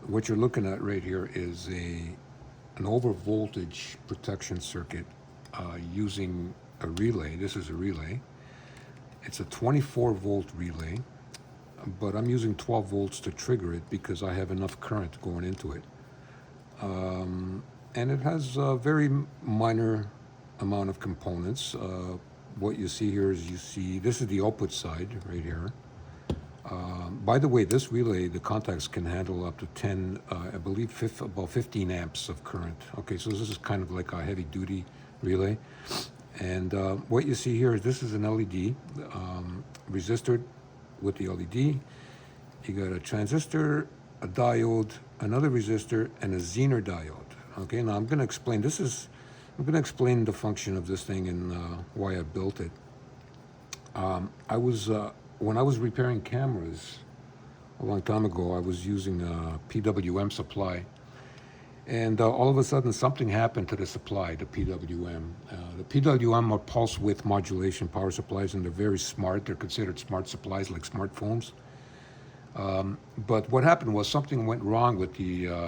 what you're looking at right here is an overvoltage protection circuit using a relay. This is a relay. It's a 24 volt relay, but I'm using 12 volts to trigger it because I have enough current going into it. And it has a very minor amount of components. What you see here is this is the output side right here. By the way, this relay, the contacts can handle up to 10, I believe about 15 amps of current. Okay, so this is kind of like a heavy duty relay. And what you see here is this is an LED, resistor with the LED. You got a transistor, a diode, another resistor, and a Zener diode. Okay, now I'm going to explain, I'm going to explain the function of this thing and why I built it. When I was repairing cameras a long time ago, I was using a PWM supply. And all of a sudden, something happened to the supply, the PWM. The PWM are pulse width modulation power supplies, and they're very smart. They're considered smart supplies, like smartphones. But what happened was something went wrong with the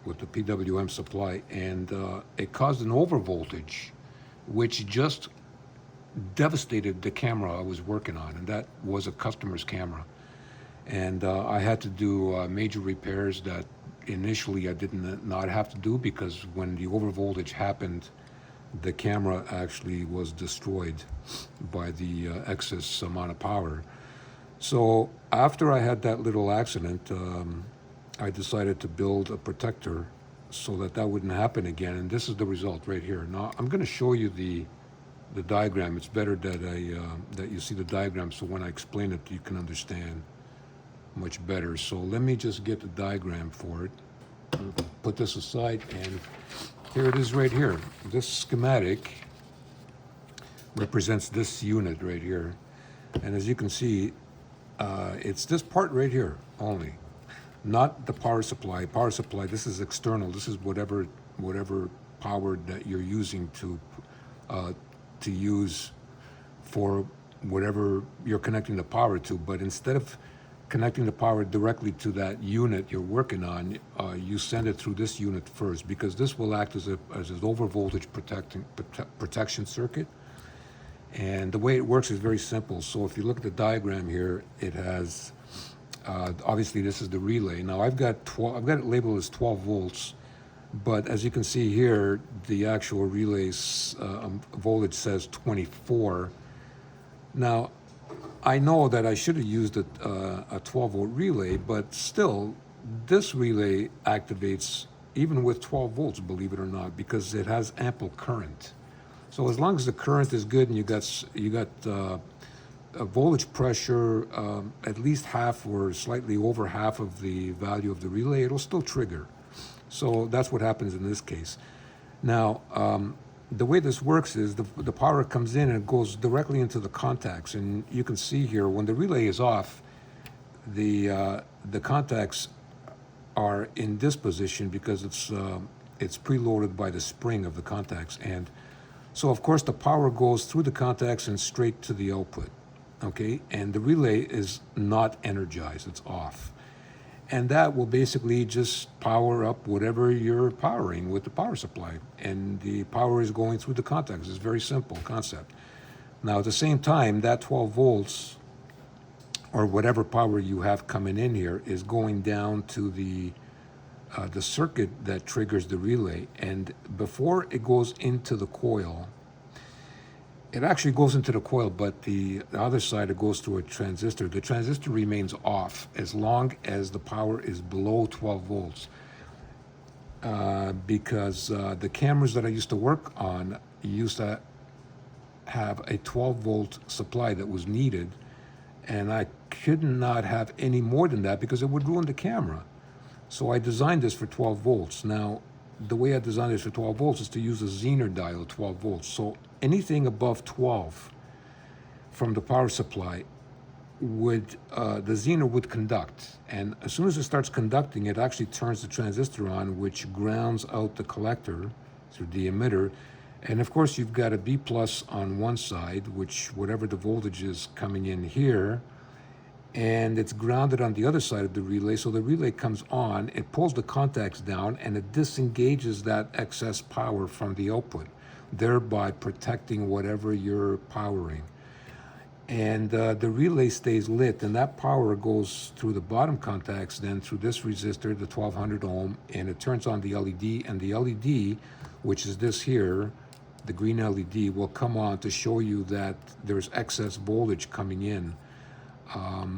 PWM supply, and it caused an overvoltage, which just devastated the camera I was working on, and that was a customer's camera. And I had to do major repairs that initially I did not have to do, because when the overvoltage happened, the camera actually was destroyed by the excess amount of power. So after I had that little accident, I decided to build a protector so that that wouldn't happen again, and this is the result right here. Now I'm going to show you the diagram. It's better that that you see the diagram, so when I explain it you can understand much better. So let me just get the diagram for it. Put this aside, and here it is right here. This schematic represents this unit right here, and as you can see, it's this part right here only, not the power supply. Power supply, this is external. This is whatever power that you're using to use for whatever you're connecting the power to. But instead of connecting the power directly to that unit you're working on, you send it through this unit first, because this will act as an overvoltage protection circuit. And the way it works is very simple. So if you look at the diagram here, it has obviously this is the relay. Now I've got it labeled as 12 volts. But as you can see here, the actual relay's voltage says 24. Now, I know that I should have used a 12-volt relay, but still, this relay activates even with 12 volts, believe it or not, because it has ample current. So as long as the current is good and you got a voltage pressure at least half or slightly over half of the value of the relay, it'll still trigger. So that's what happens in this case. Now, the way this works is the power comes in and it goes directly into the contacts. And you can see here, when the relay is off, the contacts are in this position because it's preloaded by the spring of the contacts. And so, of course, the power goes through the contacts and straight to the output, okay? And the relay is not energized, it's off. And that will basically just power up whatever you're powering with the power supply. And the power is going through the contacts. It's a very simple concept. Now, at the same time, that 12 volts, or whatever power you have coming in here, is going down to the circuit that triggers the relay. And before it goes into the coil, it actually goes into the coil, but the other side, it goes through a transistor. The transistor remains off as long as the power is below 12 volts. Because the cameras that I used to work on used to have a 12 volt supply that was needed, and I could not have any more than that because it would ruin the camera. So I designed this for 12 volts. Now, the way I designed this for 12 volts is to use a Zener diode, 12 volts. So anything above 12 from the power supply would, the Zener would conduct. And as soon as it starts conducting, it actually turns the transistor on, which grounds out the collector through the emitter. And of course, you've got a B plus on one side, which whatever the voltage is coming in here, and it's grounded on the other side of the relay. So the relay comes on, it pulls the contacts down, and it disengages that excess power from the output, thereby protecting whatever you're powering. And the relay stays lit, and that power goes through the bottom contacts, then through this resistor, the 1200 ohm, and it turns on the LED, and the LED, which is this here, the green LED, will come on to show you that there's excess voltage coming in.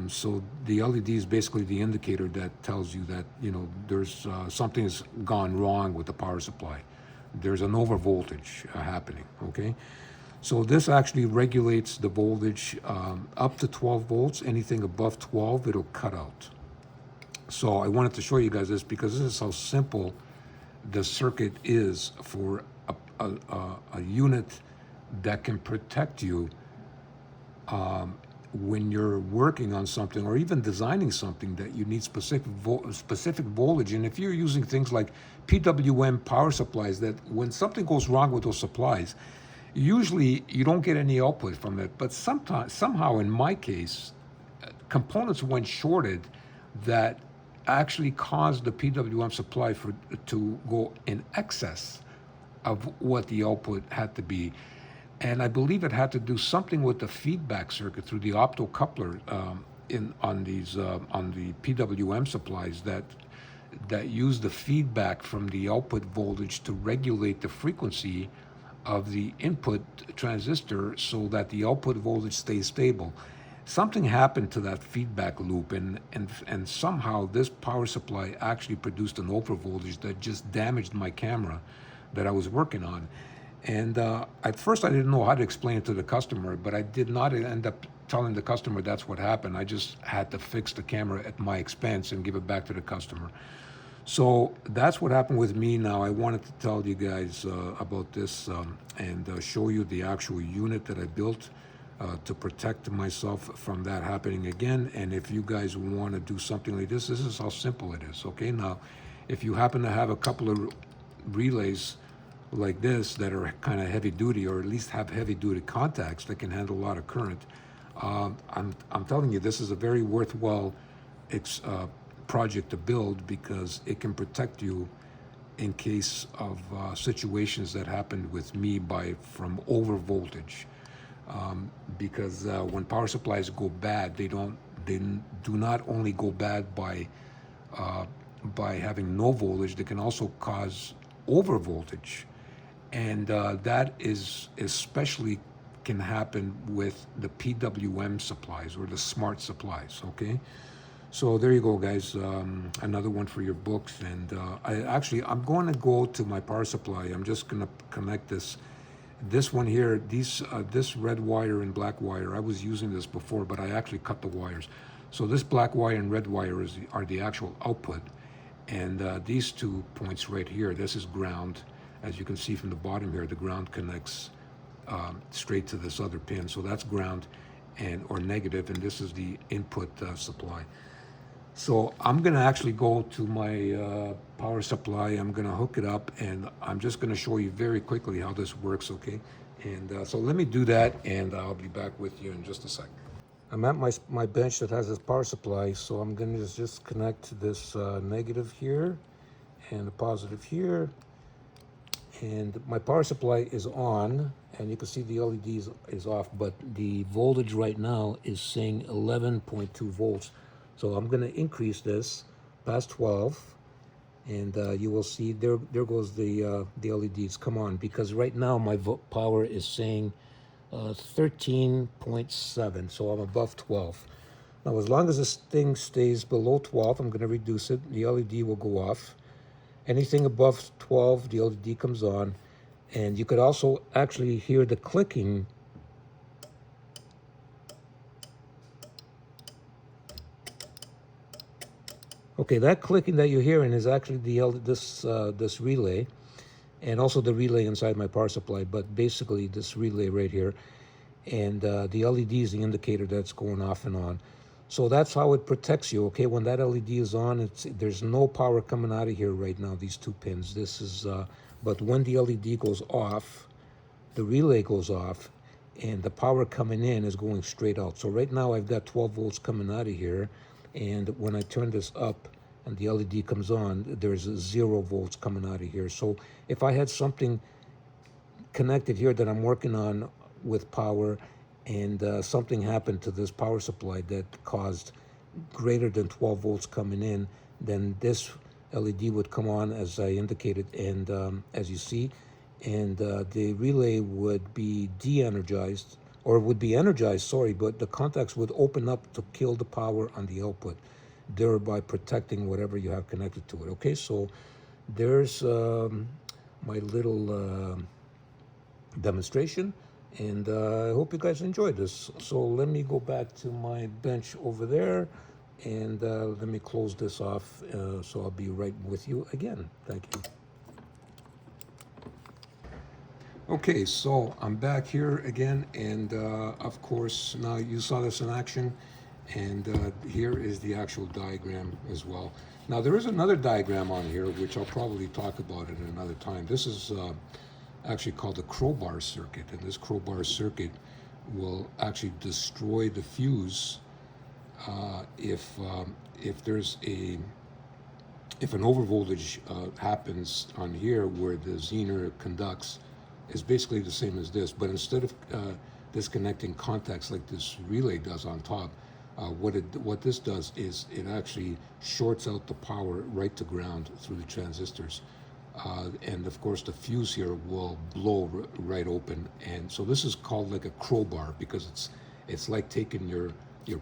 So the LED is basically the indicator that tells you that, you know, there's something's gone wrong with the power supply. There's an overvoltage happening, okay? So this actually regulates the voltage up to 12 volts. Anything above 12, it'll cut out. So I wanted to show you guys this because this is how simple the circuit is for a unit that can protect you when you're working on something or even designing something that you need specific voltage. And if you're using things like PWM power supplies, that when something goes wrong with those supplies, usually you don't get any output from it. But sometimes, somehow in my case, components went shorted that actually caused the PWM supply to go in excess of what the output had to be. And I believe it had to do something with the feedback circuit through the optocoupler on the PWM supplies that use the feedback from the output voltage to regulate the frequency of the input transistor so that the output voltage stays stable. Something happened to that feedback loop, and somehow this power supply actually produced an overvoltage that just damaged my camera that I was working on. And at first I didn't know how to explain it to the customer, but I did not end up telling the customer that's what happened. I just had to fix the camera at my expense and give it back to the customer. So that's what happened with me. Now I wanted to tell you guys about this and show you the actual unit that I built to protect myself from that happening again. And if you guys want to do something like this is how simple it is, okay? Now, if you happen to have a couple of relays like this that are kind of heavy duty, or at least have heavy duty contacts that can handle a lot of current, I'm telling you, this is a very worthwhile project to build because it can protect you in case of situations that happened with me from over voltage. Because when power supplies go bad, they do not only go bad by having no voltage, they can also cause over voltage. And that is especially can happen with the PWM supplies or the smart supplies, okay? So there you go, guys. Another one for your books. And I'm going to go to my power supply. I'm just going to connect this one here, this red wire and black wire. I was using this before, but I actually cut the wires. So this black wire and red wire are the actual output. And these 2 points right here, this is ground. As you can see from the bottom here, the ground connects straight to this other pin. So that's ground or negative, and this is the input supply. So I'm going to actually go to my power supply. I'm going to hook it up, and I'm just going to show you very quickly how this works, okay? And so let me do that, and I'll be back with you in just a second. I'm at my bench that has this power supply, so I'm going to just connect this negative here and the positive here. And my power supply is on, and you can see the LED is off, but the voltage right now is saying 11.2 volts. So I'm going to increase this past 12, and you will see there goes the LEDs come on, because right now my power is saying 13.7, so I'm above 12. Now, as long as this thing stays below 12, I'm going to reduce it. The LED will go off. Anything above 12, the LED comes on. And you could also actually hear the clicking. Okay, that clicking that you're hearing is actually this relay, and also the relay inside my power supply, but basically this relay right here. And the LED is the indicator that's going off and on. So that's how it protects you, okay? When that LED is on, there's no power coming out of here right now, these 2 pins. This is, but when the LED goes off, the relay goes off, and the power coming in is going straight out. So right now I've got 12 volts coming out of here, and when I turn this up and the LED comes on, there's 0 volts coming out of here. So if I had something connected here that I'm working on with power, and something happened to this power supply that caused greater than 12 volts coming in, then this LED would come on as I indicated, and as you see, and the relay would be de-energized, or would be energized, sorry, but the contacts would open up to kill the power on the output, thereby protecting whatever you have connected to it. Okay, so there's my little demonstration, and I hope you guys enjoyed this. So let me go back to my bench over there, and let me close this off, so I'll be right with you again. Thank you. Okay, so I'm back here again, and of course now you saw this in action, and here is the actual diagram as well. Now there is another diagram on here which I'll probably talk about at another time. This is actually called the crowbar circuit, and this crowbar circuit will actually destroy the fuse if there's if an overvoltage happens on here where the zener conducts. Is basically the same as this, but instead of disconnecting contacts like this relay does on top, what this does is it actually shorts out the power right to ground through the transistors, and of course the fuse here will blow right open. And so this is called like a crowbar, because it's like taking your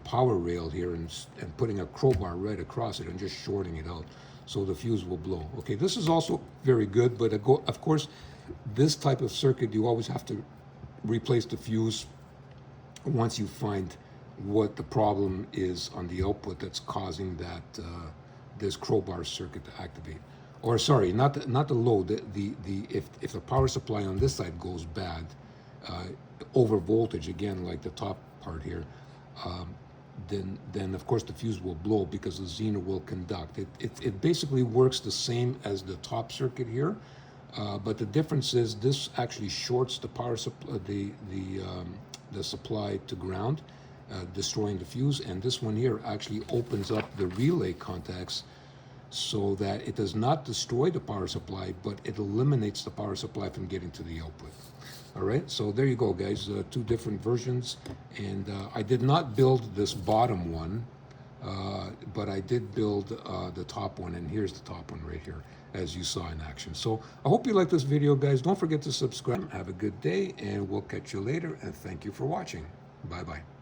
power rail here and putting a crowbar right across it and just shorting it out, so the fuse will blow. Okay, this is also very good, but of course this type of circuit, you always have to replace the fuse once you find what the problem is on the output that's causing that this crowbar circuit to activate. Or sorry, not the load. If the power supply on this side goes bad, over voltage again, like the top part here, then of course the fuse will blow because the zener will conduct. It basically works the same as the top circuit here. But the difference is this actually shorts the power supply, the supply to ground, destroying the fuse, and this one here actually opens up the relay contacts so that it does not destroy the power supply, but it eliminates the power supply from getting to the output. All right, so there you go, guys. Two different versions, and I did not build this bottom one, but I did build the top one, and here's the top one right here, as you saw in action. So I hope you like this video, guys. Don't forget to subscribe. Have a good day, and we'll catch you later, and thank you for watching. Bye-bye.